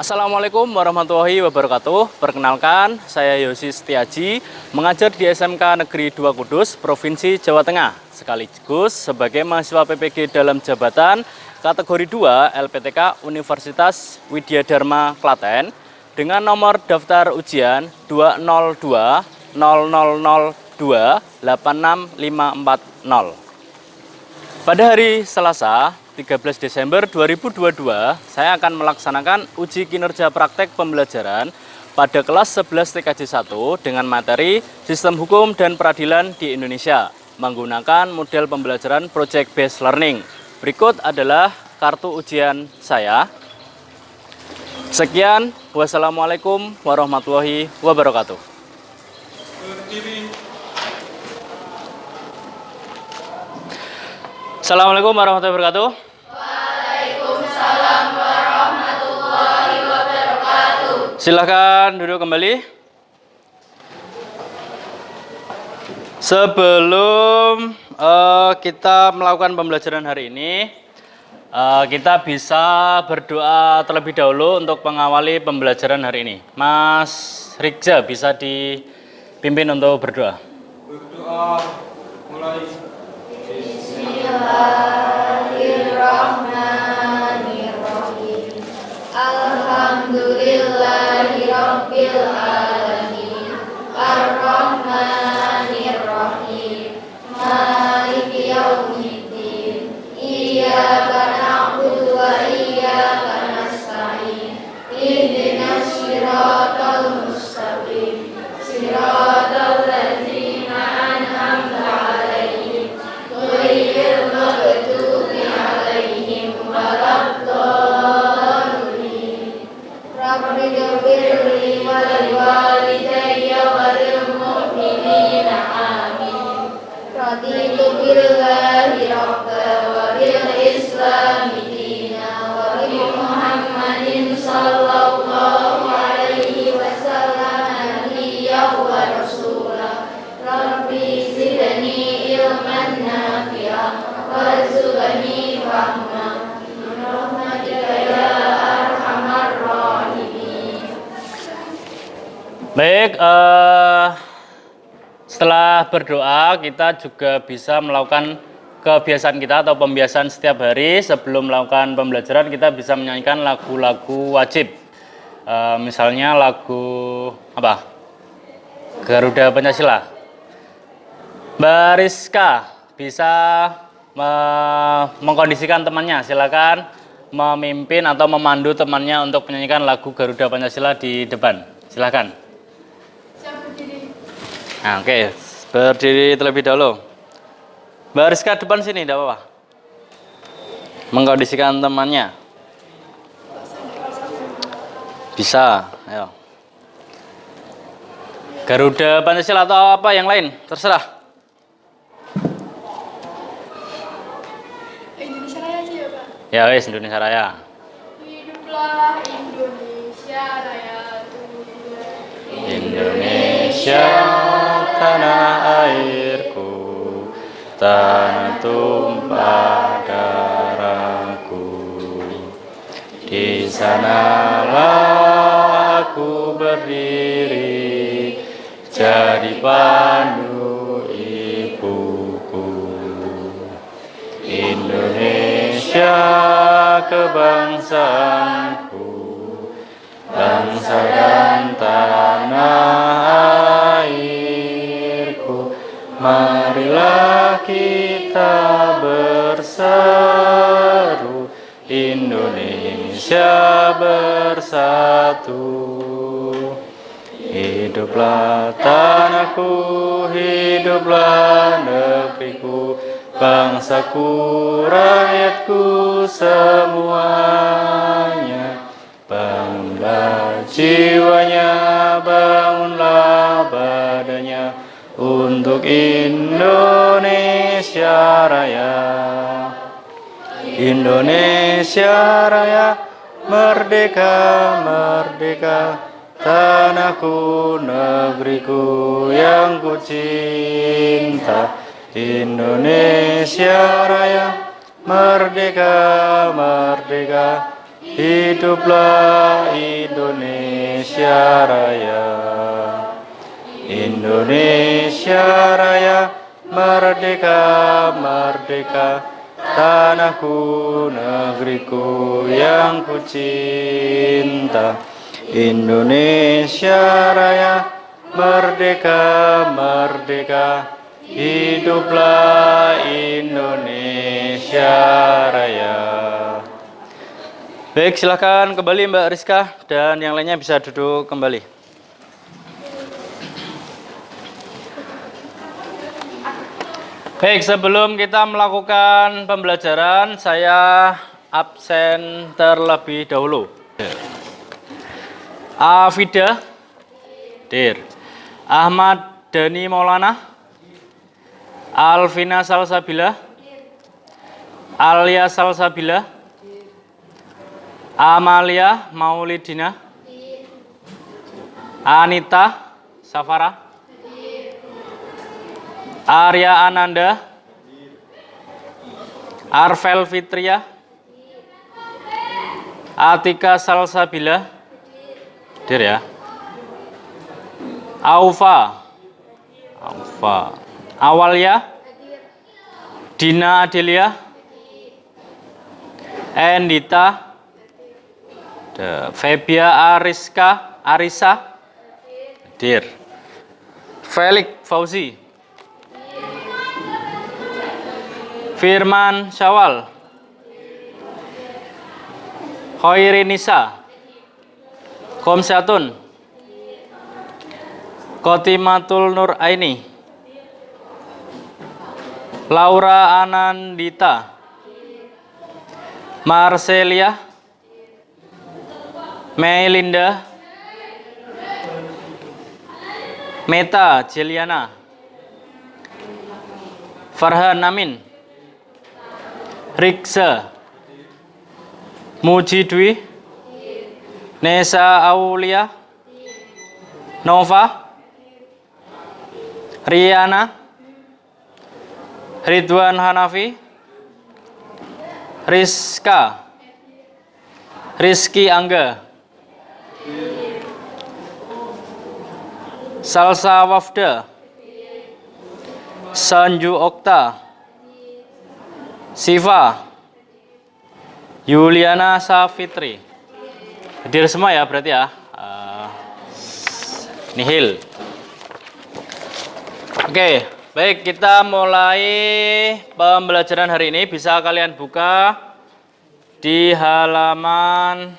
Assalamualaikum warahmatullahi wabarakatuh. Perkenalkan, saya Yosi Setiaji, mengajar di SMK Negeri 2 Kudus, Provinsi Jawa Tengah, sekaligus sebagai mahasiswa PPG dalam jabatan kategori 2 LPTK Universitas Widya Dharma Klaten dengan nomor daftar ujian 2020002865540. Pada hari Selasa, 13 Desember 2022, saya akan melaksanakan uji kinerja praktek pembelajaran pada kelas 11 TKJ 1 dengan materi Sistem Hukum dan Peradilan di Indonesia menggunakan model pembelajaran Project Based Learning. Berikut adalah kartu ujian saya. Sekian, wassalamualaikum warahmatullahi wabarakatuh. Assalamualaikum warahmatullahi wabarakatuh. Waalaikumsalam warahmatullahi wabarakatuh. Silakan duduk kembali. Sebelum kita melakukan pembelajaran hari ini, kita bisa berdoa terlebih dahulu untuk mengawali pembelajaran hari ini. Mas Rikja bisa dipimpin untuk berdoa. Berdoa mulai. Bismillahirrahmanirrahim. Alhamdulillahirabbil alamin. Ar-Rahmanirrahim. Maliki yaumiddin. Iyyaka na'budu wa iyyaka nasta'in. Ihdinas siratal mustaqim. Siratal ladzina an'amta 'alaihim. Ghairil maghdubi 'alaihim waladdallin. Rabbi ighfirli wa liwalidayya wa lil mu'minina amin. Raditu billahi rabban wa bil islami dinan wa bi Muhammadin sallallahu alaihi wasallam nabiyyan wa rasulah. Rabbi zidni ilman nafi'an warzuqni fahman birahmatika ya arhamar rahimin. Baik, setelah berdoa kita juga bisa melakukan kebiasaan kita atau pembiasaan setiap hari. Sebelum melakukan pembelajaran kita bisa menyanyikan lagu-lagu wajib. Misalnya lagu apa? Garuda Pancasila. Mbak Rizka bisa mengkondisikan temannya, silakan memimpin atau memandu temannya untuk menyanyikan lagu Garuda Pancasila di depan. Silakan. Nah, oke, berdiri terlebih dahulu. Mbak Rizka depan sini, tidak apa-apa. Mengkondisikan temannya. Bisa, ayo. Garuda Pancasila atau apa yang lain, terserah. Indonesia Raya aja ya, Pak. Ya wes, Indonesia Raya. Hiduplah Indonesia Raya. Indonesia tanah airku, tanah tumpah darahku. Di sanalah aku berdiri, jadi pandu ibuku. Indonesia kebangsaanku, bangsa dan tanah airku. Marilah kita berseru, Indonesia bersatu. Hiduplah tanahku, hiduplah negeriku, bangsaku, rakyatku semuanya. Bangunlah jiwanya, bangunlah badannya untuk Indonesia Raya. Indonesia Raya, merdeka, merdeka, tanahku, negeriku yang ku cinta. Indonesia Raya, merdeka, merdeka, Hiduplah Indonesia Raya. Indonesia Raya, merdeka, merdeka, tanahku, negeriku yang ku cinta. Indonesia Raya, merdeka, merdeka, hiduplah Indonesia Raya. Baik, silakan kembali Mbak Rizka dan yang lainnya bisa duduk kembali. Baik, sebelum kita melakukan pembelajaran, saya absen terlebih dahulu. Afida, Dir. Ahmad Dhani Maulana, Alvina Salsabila, Alia Salsabila, Amalia Maulidina, Anita Safara, Arya Ananda, Arvel Fitria, Atika Salsabila, Dir ya. Aufa, Awalia, Dina Adelia, Endita, Febia Arisa, Dir. Felix Fauzi, Firman Syawal, Khairi Nisa, Komsyatun, Kotimatul Nur Aini, Laura Anandita, Marcelia, Melinda, Meta Jeliana, Farhan Amin, Riksa, Mujidwi, Nesa Aulia, Nova, Riana, Ridwan Hanafi, Rizky Angga, Salsa Wafda, Sanju Okta, Siva, Yuliana Safitri. Hadir semua ya berarti ya. Nihil. Oke, baik, kita mulai pembelajaran hari ini. Bisa kalian buka di halaman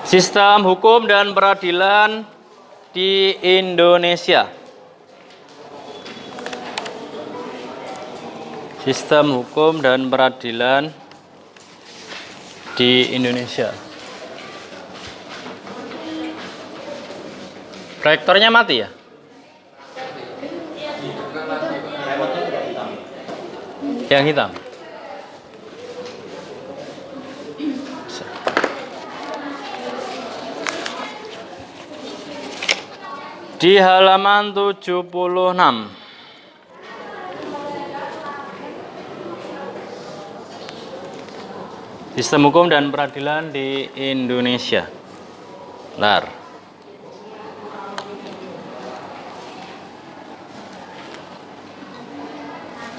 Sistem Hukum dan Peradilan di Indonesia. Sistem Hukum dan Peradilan di Indonesia. Proyektornya mati ya? Yang hitam. Di halaman 76. Sistem Hukum dan Peradilan di Indonesia. Bentar.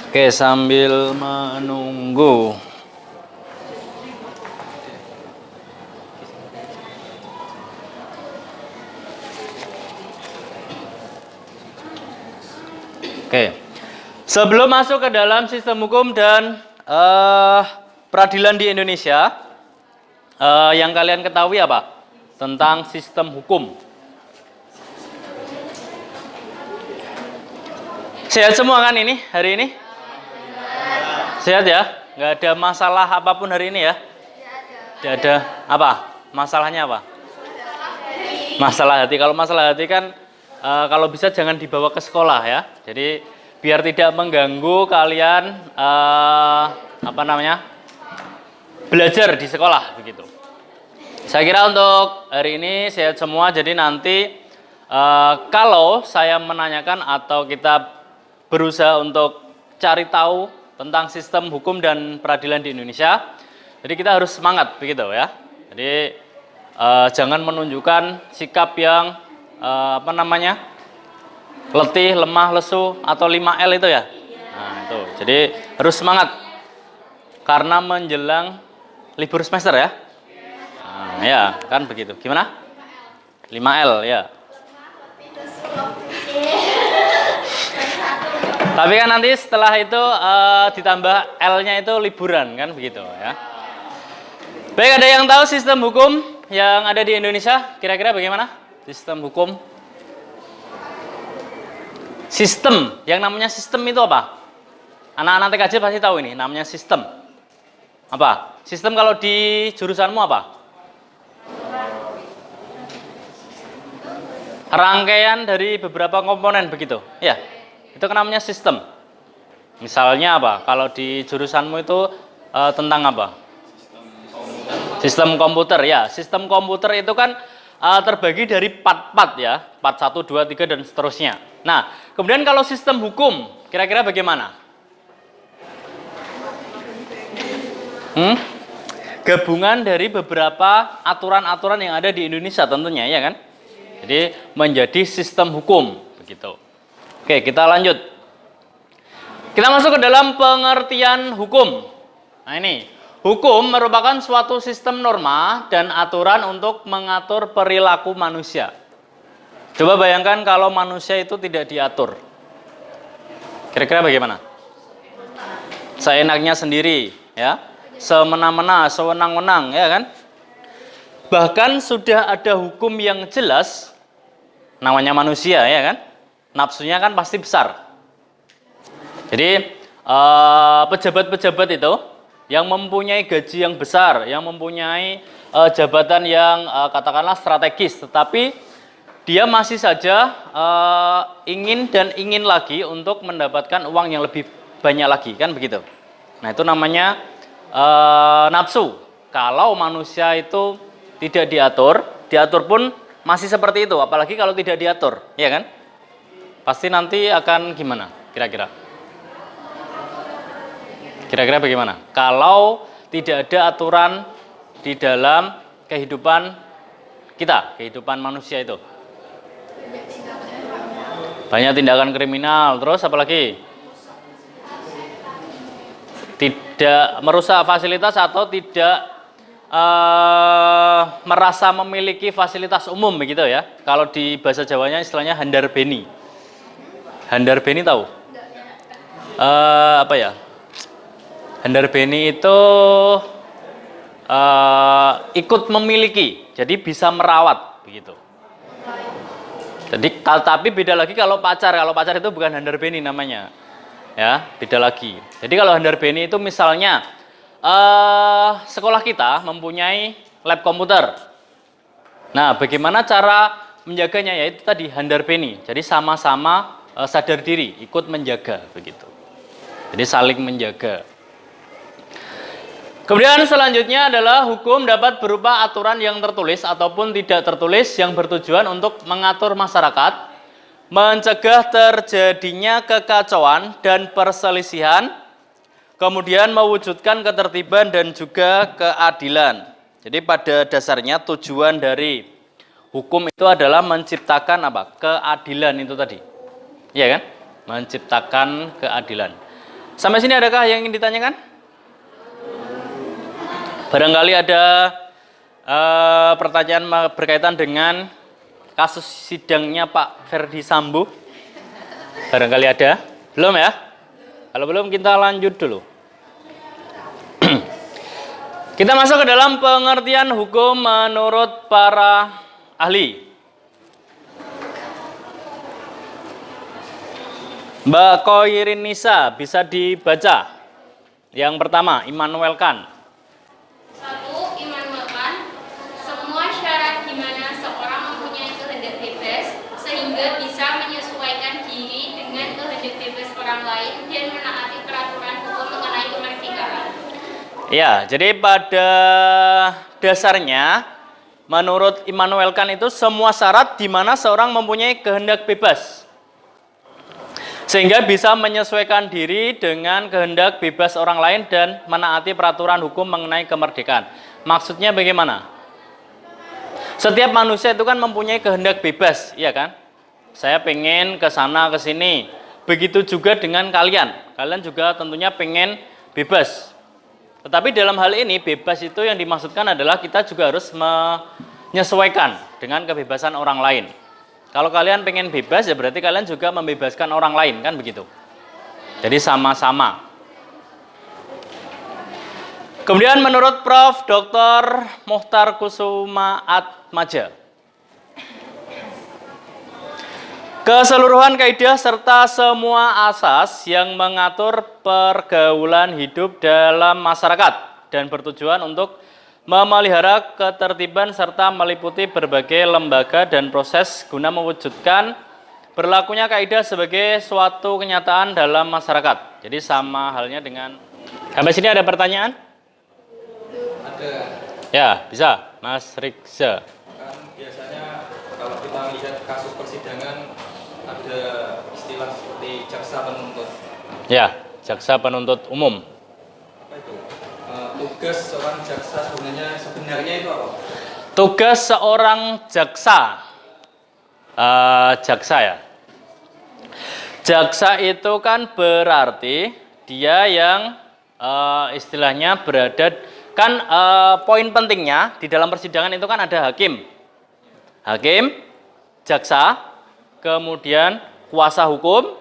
Oke, sambil menunggu. Oke, sebelum masuk ke dalam sistem hukum dan peradilan di Indonesia, yang kalian ketahui apa tentang sistem hukum? Sehat semua kan ini hari ini? Sehat ya? Nggak ada masalah apapun hari ini ya? Tidak ada apa? Masalahnya apa? Masalah hati. Kalau masalah hati kan kalau bisa jangan dibawa ke sekolah ya. Jadi biar tidak mengganggu kalian belajar di sekolah begitu. Saya kira untuk hari ini sehat semua. Jadi nanti kalau saya menanyakan atau kita berusaha untuk cari tahu tentang sistem hukum dan peradilan di Indonesia, Jadi kita harus semangat begitu ya. Jadi jangan menunjukkan sikap yang letih, lemah, lesu atau 5L itu ya. Nah, itu. Jadi harus semangat karena menjelang libur semester ya. Nah, ya, kan begitu. Gimana? 5L ya. Tapi kan nanti setelah itu ditambah L-nya itu liburan kan begitu ya. Baik, ada yang tahu sistem hukum yang ada di Indonesia? Kira-kira bagaimana? Sistem hukum. Sistem, yang namanya sistem itu apa? Anak-anak TKJ pasti tahu ini, namanya sistem. Apa? Sistem kalau di jurusanmu apa? Rangkaian dari beberapa komponen begitu. Ya, itu kan namanya sistem. Misalnya apa? Kalau di jurusanmu itu tentang apa? Sistem komputer ya. Sistem komputer itu kan terbagi dari part-part ya. Part 1, 2, 3 dan seterusnya. Nah, kemudian kalau sistem hukum, kira-kira bagaimana? Gabungan dari beberapa aturan-aturan yang ada di Indonesia tentunya ya kan? Jadi menjadi sistem hukum begitu. Oke, kita lanjut. Kita masuk ke dalam pengertian hukum. Nah ini. Hukum merupakan suatu sistem norma dan aturan untuk mengatur perilaku manusia. Coba bayangkan kalau manusia itu tidak diatur. Kira-kira bagaimana? Seenaknya sendiri, ya. Semena-mena, sewenang-wenang, ya kan? Bahkan sudah ada hukum yang jelas, namanya manusia, ya kan? Nafsunya kan pasti besar. Jadi, pejabat-pejabat itu yang mempunyai gaji yang besar, yang mempunyai jabatan yang katakanlah strategis, tetapi dia masih saja ingin dan ingin lagi untuk mendapatkan uang yang lebih banyak lagi, kan begitu. Nah itu namanya nafsu. Kalau manusia itu tidak diatur, diatur pun masih seperti itu, apalagi kalau tidak diatur, ya kan? Pasti nanti akan gimana kira-kira? Kira-kira bagaimana? Kalau tidak ada aturan di dalam kehidupan kita, kehidupan manusia itu. Banyak tindakan kriminal, terus apalagi? Tidak merusak fasilitas atau tidak merasa memiliki fasilitas umum begitu ya. Kalau di bahasa Jawanya istilahnya handar beni. Handar beni tahu? Apa ya? Handar beni itu ikut memiliki, jadi bisa merawat begitu. Jadi tapi beda lagi kalau pacar itu bukan handar beni namanya, ya beda lagi. Jadi kalau handar beni itu misalnya sekolah kita mempunyai lab komputer. Nah, bagaimana cara menjaganya? Yaitu tadi handar beni. Jadi sama-sama sadar diri, ikut menjaga begitu. Jadi saling menjaga. Kemudian selanjutnya adalah hukum dapat berupa aturan yang tertulis ataupun tidak tertulis yang bertujuan untuk mengatur masyarakat, mencegah terjadinya kekacauan dan perselisihan, kemudian mewujudkan ketertiban dan juga keadilan. Jadi pada dasarnya tujuan dari hukum itu adalah menciptakan apa? Keadilan itu tadi. Iya kan? Menciptakan keadilan. Sampai sini adakah yang ingin ditanyakan? Barangkali ada pertanyaan berkaitan dengan kasus sidangnya Pak Ferdi Sambo. Barangkali ada? Belum ya? Kalau belum kita lanjut dulu. Kita masuk ke dalam pengertian hukum menurut para ahli. Mbak Koirin Nisa bisa dibaca. Yang pertama, Immanuel Kant. Bisa menyesuaikan diri dengan kehendak bebas orang lain dan menaati peraturan hukum mengenai kemerdekaan. Ya, jadi pada dasarnya menurut Immanuel Kant itu semua syarat di mana seorang mempunyai kehendak bebas. Sehingga bisa menyesuaikan diri dengan kehendak bebas orang lain dan menaati peraturan hukum mengenai kemerdekaan. Maksudnya bagaimana? Setiap manusia itu kan mempunyai kehendak bebas, iya kan? Saya pengen ke sana ke sini. Begitu juga dengan kalian. Kalian juga tentunya pengen bebas. Tetapi dalam hal ini bebas itu yang dimaksudkan adalah kita juga harus menyesuaikan dengan kebebasan orang lain. Kalau kalian pengen bebas ya berarti kalian juga membebaskan orang lain, kan begitu. Jadi sama-sama. Kemudian menurut Prof. Dr. Muhtar Kusuma Atmaja, keseluruhan kaidah serta semua asas yang mengatur pergaulan hidup dalam masyarakat dan bertujuan untuk memelihara ketertiban serta meliputi berbagai lembaga dan proses guna mewujudkan berlakunya kaidah sebagai suatu kenyataan dalam masyarakat. Jadi sama halnya dengan, sampai sini ada pertanyaan? Ada. Ya, bisa. Mas Rikza. Kan biasanya kalau kita lihat kasus persidangan ada istilah seperti jaksa penuntut. Ya, jaksa penuntut umum. Apa itu? Tugas seorang jaksa sebenarnya itu apa? Tugas seorang jaksa. Jaksa ya. Jaksa itu kan berarti dia yang istilahnya berada, kan poin pentingnya di dalam persidangan itu kan ada hakim. Hakim, jaksa, kemudian kuasa hukum,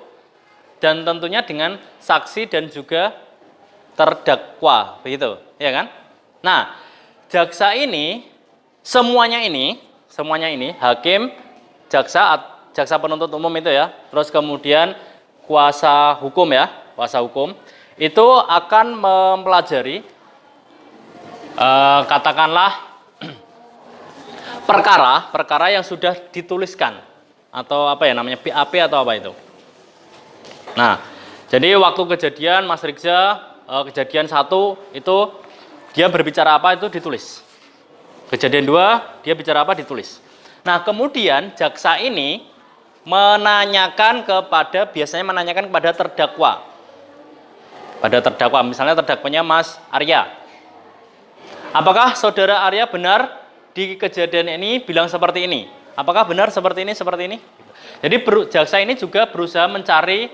dan tentunya dengan saksi dan juga terdakwa, begitu, ya kan? Nah, jaksa ini semuanya ini hakim, jaksa penuntut umum itu ya, terus kemudian kuasa hukum ya, kuasa hukum itu akan mempelajari katakanlah perkara yang sudah dituliskan atau apa ya namanya, BAP atau apa itu. Nah, jadi waktu kejadian Mas Rikza, kejadian 1 itu dia berbicara apa itu ditulis. Kejadian 2 dia bicara apa ditulis. Nah, kemudian jaksa ini biasanya menanyakan kepada terdakwa. Pada terdakwa, misalnya terdakwanya Mas Arya. Apakah saudara Arya benar di kejadian ini bilang seperti ini? Apakah benar seperti ini, seperti ini? Jadi jaksa ini juga berusaha mencari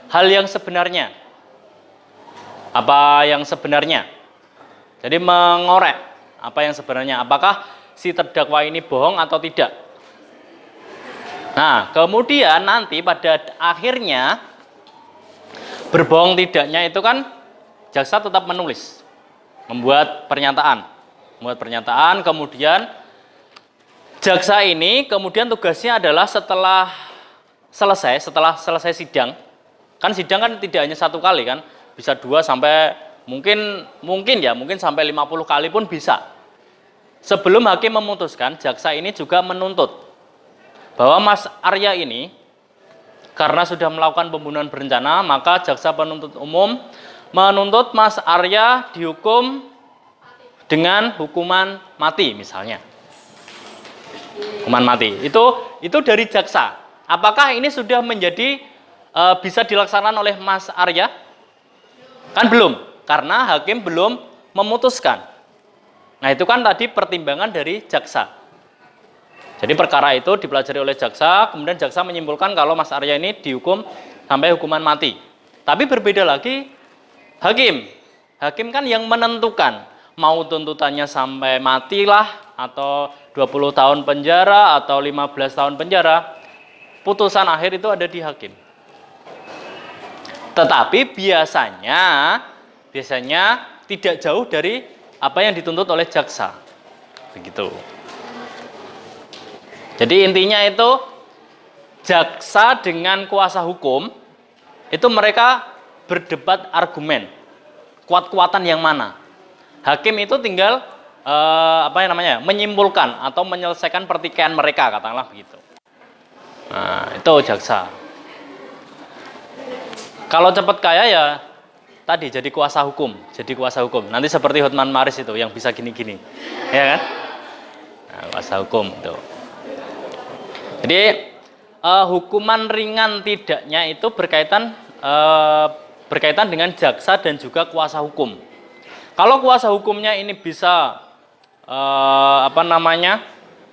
hal yang sebenarnya. Apa yang sebenarnya? Jadi mengorek apa yang sebenarnya. Apakah si terdakwa ini bohong atau tidak? Nah, kemudian nanti pada akhirnya berbohong tidaknya itu kan jaksa tetap membuat pernyataan, kemudian jaksa ini kemudian tugasnya adalah setelah selesai sidang, kan sidang kan tidak hanya 1 kali kan, bisa 2 sampai mungkin sampai 50 kali pun bisa. Sebelum hakim memutuskan, jaksa ini juga menuntut bahwa Mas Arya ini karena sudah melakukan pembunuhan berencana, maka jaksa penuntut umum menuntut Mas Arya dihukum dengan hukuman mati misalnya. Hukuman mati. Itu dari jaksa. Apakah ini sudah menjadi bisa dilaksanakan oleh Mas Arya? Kan belum, karena hakim belum memutuskan. Nah, itu kan tadi pertimbangan dari jaksa. Jadi perkara itu dipelajari oleh jaksa, kemudian jaksa menyimpulkan kalau Mas Arya ini dihukum sampai hukuman mati. Tapi berbeda lagi hakim. Hakim kan yang menentukan mau tuntutannya sampai matilah atau 20 tahun penjara atau 15 tahun penjara. Putusan akhir itu ada di hakim. Tetapi biasanya tidak jauh dari apa yang dituntut oleh jaksa. Begitu. Jadi intinya itu jaksa dengan kuasa hukum itu mereka berdebat argumen, kuat-kuatan yang mana. Hakim itu tinggal menyimpulkan atau menyelesaikan pertikaian mereka, katakanlah begitu. Nah, itu jaksa. Kalau cepat kaya ya tadi jadi kuasa hukum. Nanti seperti Hotman Paris itu yang bisa gini-gini. Ya kan? Nah, kuasa hukum itu. Jadi hukuman ringan tidaknya itu berkaitan dengan jaksa dan juga kuasa hukum. Kalau kuasa hukumnya ini bisa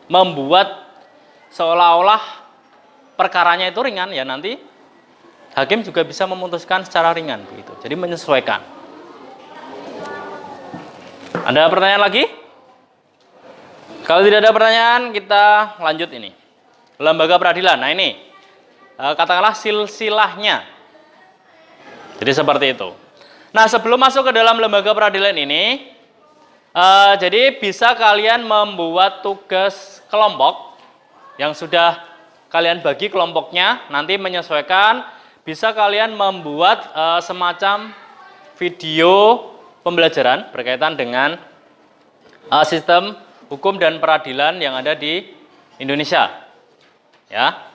membuat seolah-olah perkaranya itu ringan, ya nanti hakim juga bisa memutuskan secara ringan begitu. Jadi menyesuaikan. Ada pertanyaan lagi? Kalau tidak ada pertanyaan, kita lanjut ini. Lembaga peradilan. Nah ini, katakanlah silsilahnya. Jadi seperti itu. Nah sebelum masuk ke dalam lembaga peradilan ini, jadi bisa kalian membuat tugas kelompok yang sudah kalian bagi kelompoknya, nanti menyesuaikan. Bisa kalian membuat semacam video pembelajaran berkaitan dengan sistem hukum dan peradilan yang ada di Indonesia, ya.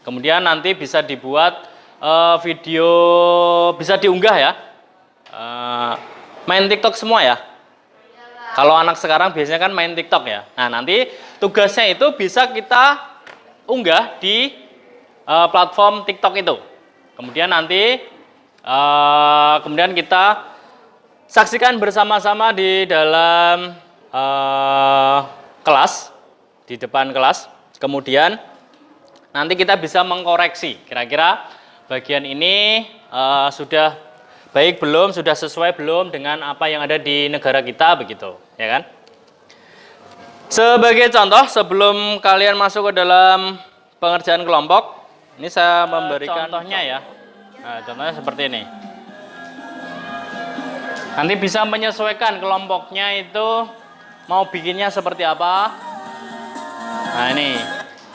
Kemudian nanti bisa dibuat video, bisa diunggah ya. Main TikTok semua ya. Kalau anak sekarang biasanya kan main TikTok ya. Nah nanti tugasnya itu bisa kita unggah di platform TikTok itu. Kemudian nanti kemudian kita saksikan bersama-sama di dalam kelas, di depan kelas. Kemudian nanti kita bisa mengkoreksi kira-kira bagian ini sudah baik belum, sudah sesuai belum dengan apa yang ada di negara kita begitu, ya kan? Sebagai contoh, sebelum kalian masuk ke dalam pengerjaan kelompok, ini saya memberikan contohnya ya. Nah, contohnya seperti ini. Nanti bisa menyesuaikan kelompoknya itu mau bikinnya seperti apa. Nah ini,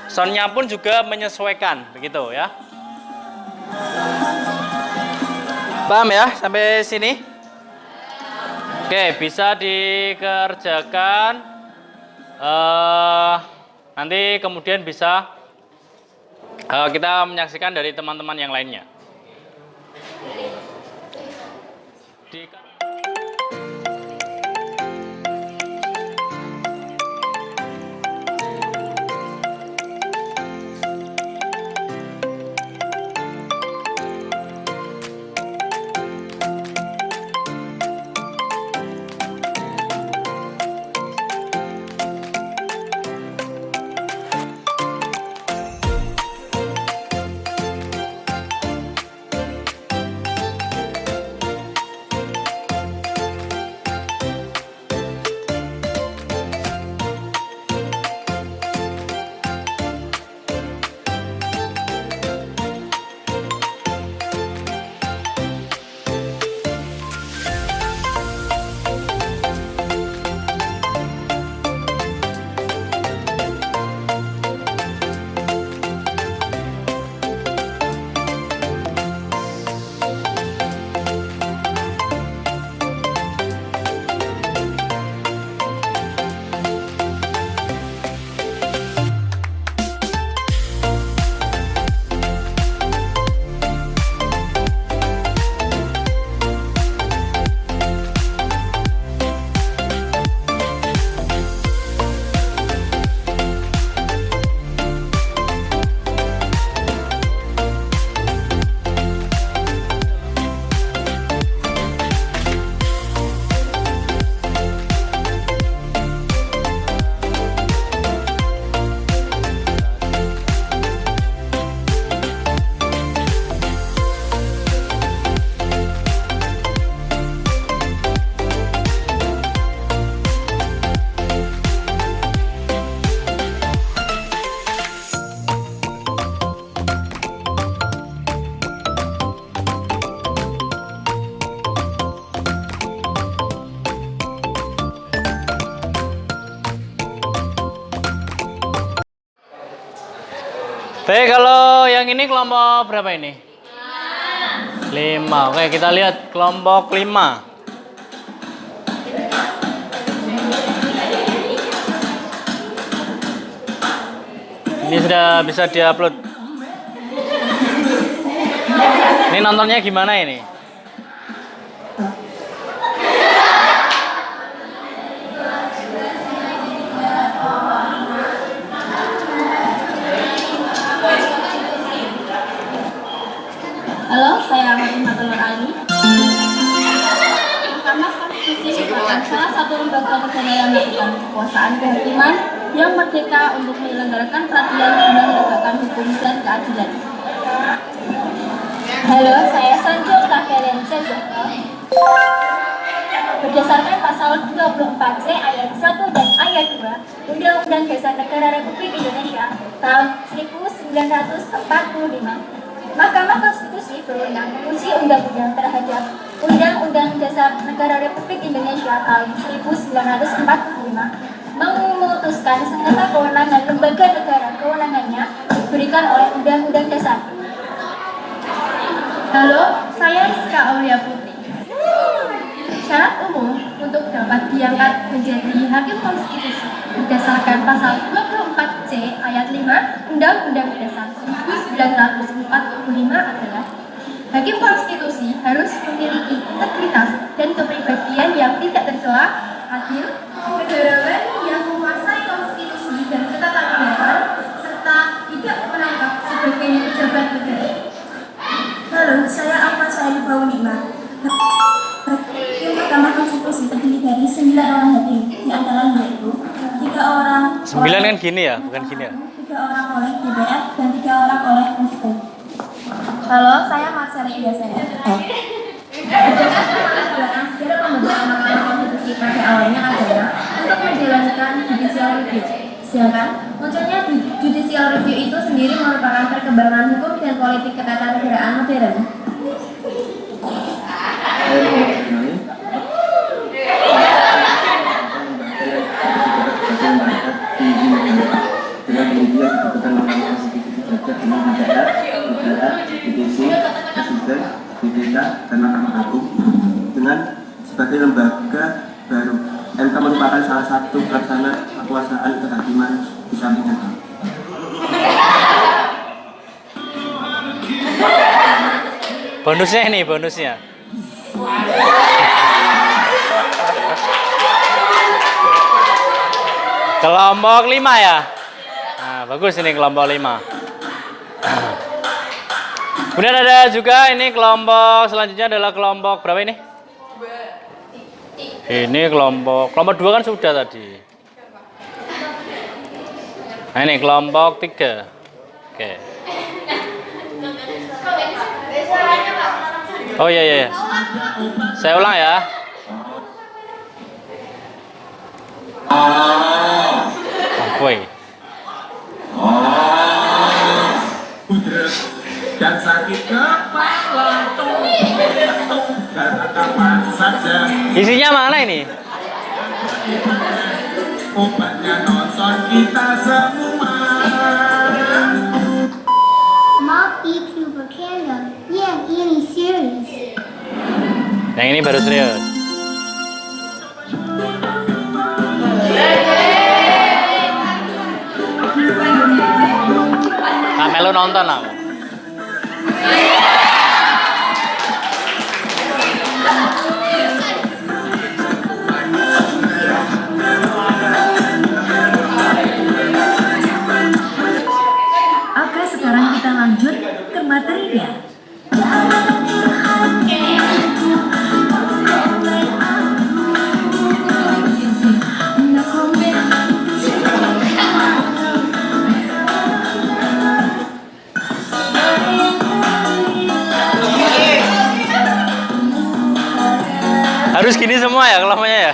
soundnya pun juga menyesuaikan begitu ya. Paham ya sampai sini? Oke, bisa dikerjakan. Nanti kemudian bisa kita menyaksikan dari teman-teman yang lainnya. Baik, kalau yang ini kelompok berapa ini? 5. Oke, kita lihat kelompok 5. Ini sudah bisa diupload. Ini nontonnya gimana ini? Halo, saya Fatimah Ali. Mahkamah Konstitusi merupakan salah satu lembaga negara yang melakukan kekuasaan kehakiman yang merdeka untuk menyelenggarakan peradilan guna menegakkan hukum dan keadilan. Halo, saya Sanjung Kavelen Zahra. Berdasarkan pasal 24C ayat 1 dan ayat 2 Undang-Undang Dasar Negara Republik Indonesia tahun 1945, Mahkamah Konstitusi berwenang menguji undang-undang terhadap Undang-Undang Dasar Negara Republik Indonesia tahun 1945, memutuskan segala kewenangan lembaga negara kewenangannya diberikan oleh Undang-Undang Dasar. Halo, saya Rizka Aulia Putri. Syarat umum untuk dapat diangkat menjadi hakim konstitusi berdasarkan pasal 24C ayat 5 Undang-Undang Dasar 1945 adalah hakim konstitusi harus memiliki integritas dan kepribadian yang tidak tercela, adil, negarawan yang menguasai konstitusi dan ketatanegaraan, serta tidak merangkap sebagai pejabat negara. Halo, saya Alfa Syarif Baunima. Mahkamah Konstitusi terdiri dari 9 orang hakim, di antaranya yaitu 3 orang 9 kan gini ya, bukan gini ya? 3 orang oleh DPR dan 3 orang oleh Presiden. Halo, saya Marcela Iyasena. Berdasarkan segala pembentukan Mahkamah Konstitusi pada awalnya adalah untuk menjalankan judicial review. Sedangkan munculnya judicial review itu sendiri merupakan perkembangan hukum dan politik ketatanegaraan modern. dengan kemudian dibutuhkan Mahkamah Konstitusi belajar dengan DPR, DPC, Presiden, BPK, dan Mahkamah Agung dengan sebagai lembaga baru. MK merupakan salah satu pelaksana kekuasaan kehakiman di samping hakim. Bonusnya ini, bonusnya. Kelompok 5 ya. Nah, bagus ini kelompok 5. Kemudian ada juga ini kelompok selanjutnya adalah kelompok berapa ini? Ini kelompok 2 kan sudah tadi. Nah, ini kelompok 3. Oke. Oh iya. Saya ulang ya. Woi. Dan sakit kepala karena kapan saja Isinya mana ini? obatnya nonton kita semua. Maaf itu bercanda, yang ini serius. Yang ini baru serius. Melu nonton aku. Oke, sekarang kita lanjut ke materinya. Harus gini semua ya kelompoknya ya?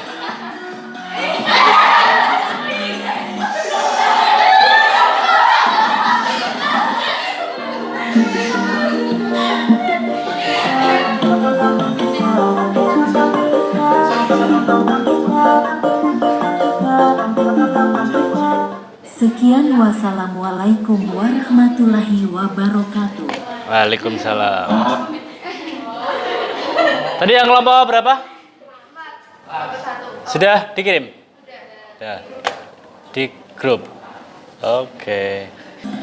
Sekian, wassalamualaikum warahmatullahi wabarakatuh. Waalaikumsalam. Tadi yang kelompok berapa? Sudah dikirim? Sudah. Di grup. Oke.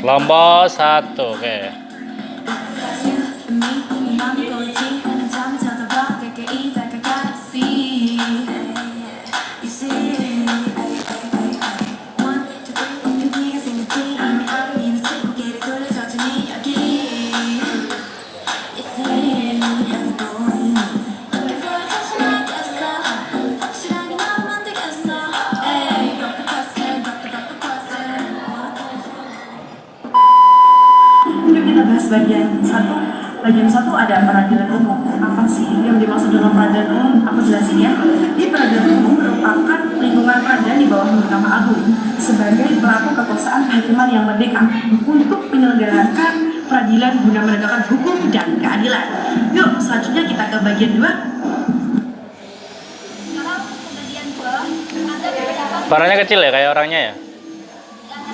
Kelompok 1, oke. bagian 1 ada peradilan umum. Apa sih yang dimaksud dengan peradilan umum? Aku jelasin ya. Di peradilan umum merupakan lingkungan peradilan di bawah Mahkamah Agung sebagai pelaku kekuasaan kehakiman yang merdeka untuk menyelenggarakan peradilan guna menegakkan hukum dan keadilan. Yuk, selanjutnya kita ke bagian 2. Sekarang ke bagian 2, ada beberapa Suaranya kecil ya kayak orangnya ya.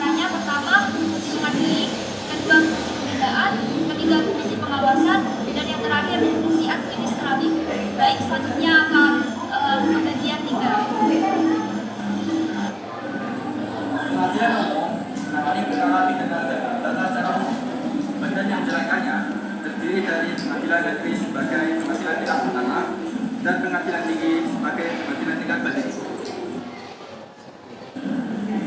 diantaranya pertama fungsi mengadili, kedua fungsi pembedaan, ketiga fungsi pengawasan, dan yang terakhir fungsi administratif. Baik, selanjutnya akan ke bagian 3. Pengadilan umum menangani perkara pidana dan tata cara umum. Badan yang menjalankannya terdiri dari pengadilan negeri sebagai pengadilan tingkat pertama dan pengadilan tinggi sebagai pengadilan tingkat banding.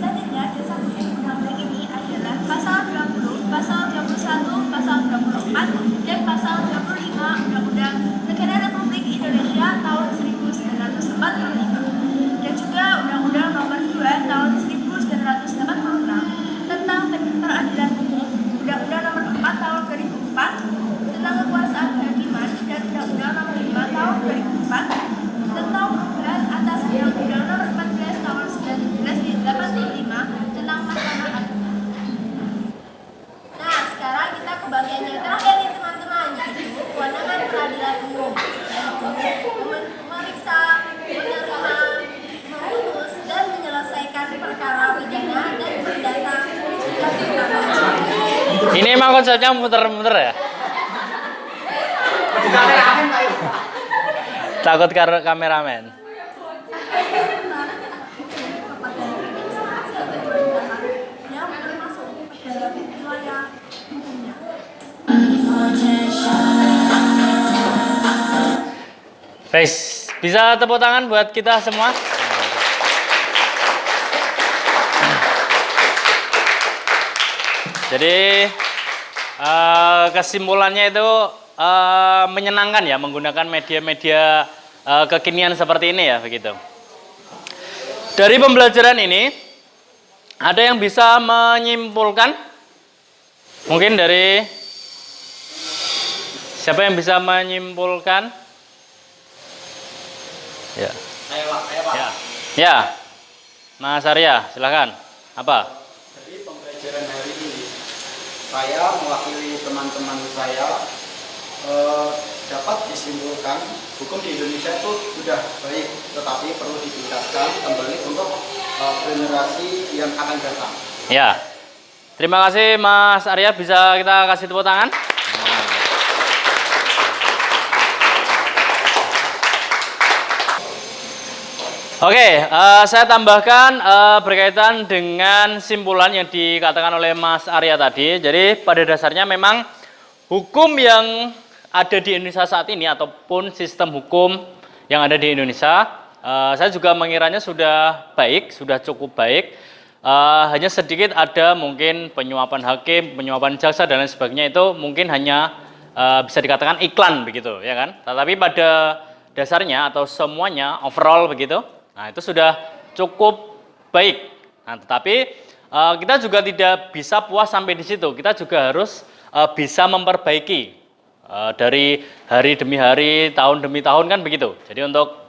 Selanjutnya, dasar hukum undang-undang ini adalah pasal 20, pasal 21, pasal 24, dan pasal 25 Undang-Undang Negara Republik Indonesia tahun 1945, dan juga Undang-Undang Nomor 2 tahun 1986 tentang peradilan umum, Undang-Undang Nomor 4 tahun 2004 tentang kekuasaan kehakiman, dan Undang-Undang Nomor 5 tahun 2004 tentang perubahan atas Undang-Undang Nomor 14 tahun 1985 tentang Mahkamah Agung. Nah, sekarang kita ke bagian yang terakhir nih teman-teman, yaitu kewenangan peradilan umum, yaitu memeriksa, menerima, memutus, dan menyelesaikan perkara pidana dan perdata jika perkara. Ini emang konsepnya muter-muter ya? Takut karena kameramen. Yang termasuk dalam wilayah hukumnya. Guys, bisa tepuk tangan buat kita semua? Jadi kesimpulannya itu menyenangkan ya menggunakan media-media kekinian seperti ini ya begitu. Dari pembelajaran ini ada yang bisa menyimpulkan? Mungkin dari siapa yang bisa menyimpulkan? Ya. Saya Pak. Ya. Mas Arya, silakan. Apa? Dari pembelajaran hari ini, saya mewakili teman-teman saya dapat disimpulkan hukum di Indonesia itu sudah baik, tetapi perlu ditingkatkan kembali untuk generasi yang akan datang. Ya. Terima kasih Mas Arya, bisa kita kasih tepuk tangan? Oke, saya tambahkan berkaitan dengan simpulan yang dikatakan oleh Mas Arya tadi. Jadi pada dasarnya memang hukum yang ada di Indonesia saat ini ataupun sistem hukum yang ada di Indonesia, saya juga mengiranya sudah baik, sudah cukup baik. Hanya sedikit ada mungkin penyuapan hakim, penyuapan jaksa dan lain sebagainya itu mungkin hanya bisa dikatakan iklan begitu, ya kan? Tetapi pada dasarnya atau semuanya overall begitu. Nah, itu sudah cukup baik. Nah, tetapi kita juga tidak bisa puas sampai di situ. Kita juga harus bisa memperbaiki dari hari demi hari, tahun demi tahun kan begitu. Jadi untuk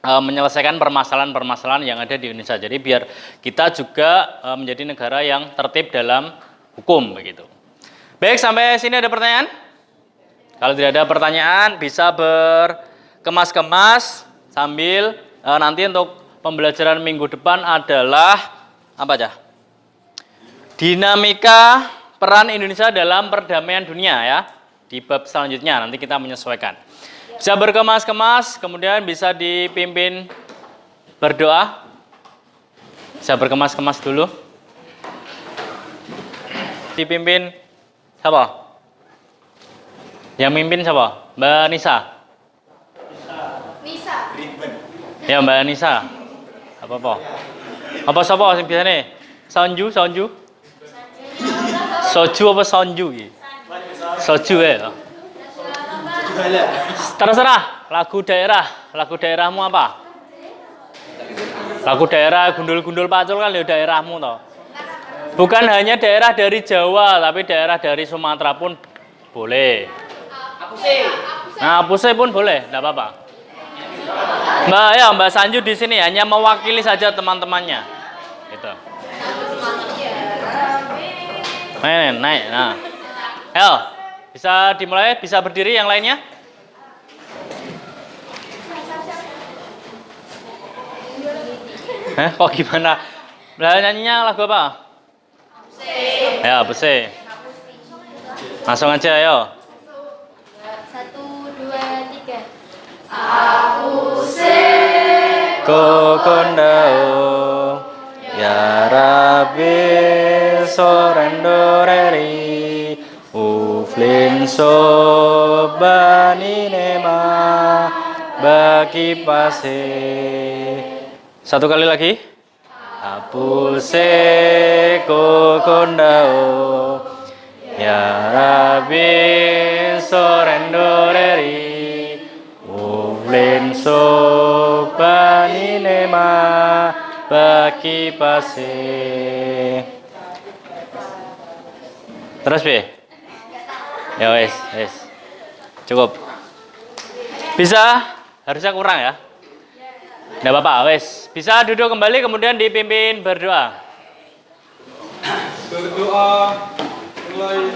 menyelesaikan permasalahan-permasalahan yang ada di Indonesia. Jadi biar kita juga menjadi negara yang tertib dalam hukum begitu. Baik, sampai sini ada pertanyaan? Kalau tidak ada pertanyaan bisa berkemas-kemas sambil nanti untuk pembelajaran minggu depan adalah apa aja? Dinamika peran Indonesia dalam perdamaian dunia ya. Di bab selanjutnya nanti kita menyesuaikan. Bisa berkemas-kemas, kemudian bisa dipimpin berdoa. Bisa berkemas-kemas dulu. Dipimpin siapa? Yang mimpin siapa? Mbak Nisa. Nisa. Ya Mbak Nisa. Apa? Apa siapa sing biasane? Sonju. Soju apa sonju iki? Soju ya. Terserah, lagu daerahmu apa? Lagu daerah gundul-gundul pacul kan ya daerahmu toh. Bukan hanya daerah dari Jawa, tapi daerah dari Sumatera pun boleh. Nah, pusing pun boleh, tidak apa-apa. Mbak Sanju di sini hanya mewakili saja teman-temannya. Gitu. Naik. Nah. Ayo, bisa dimulai, bisa berdiri yang lainnya? Kok gimana? Nyanyinya lagu apa? Ya, Buse. Langsung aja, ayo. 1, 2, 3. Kokondao ya Rabbi sorendoreri uflin sobani nema bagi pase. Satu kali lagi. Apuse kokondao ya Rabbi sorendoreri uflin sobani nema bagi pase. Terus Be? Ya wes. Cukup. Bisa? Harusnya kurang ya? Nggak apa-apa, wes. Bisa duduk kembali kemudian dipimpin berdoa. Berdoa mulai.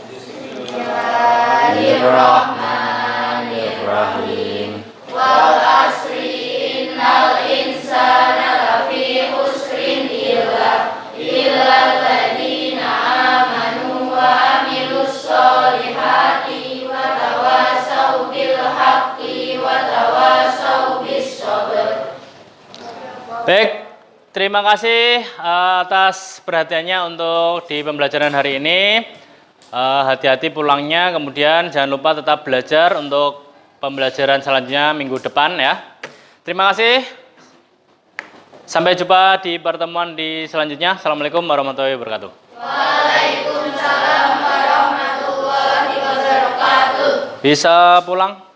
Bismillahirrahmanirrahim. Wal asri innal insana lafi khusrin illa alladziina amanu wa amilus solihati wa tawasau bil haqqi wa tawasau bis sabr. Baik, terima kasih atas perhatiannya untuk di pembelajaran hari ini. Hati-hati pulangnya, kemudian jangan lupa tetap belajar untuk pembelajaran selanjutnya minggu depan ya. Terima kasih. Sampai jumpa di pertemuan di selanjutnya. Assalamualaikum warahmatullahi wabarakatuh. Waalaikumsalam warahmatullahi wabarakatuh. Bisa pulang.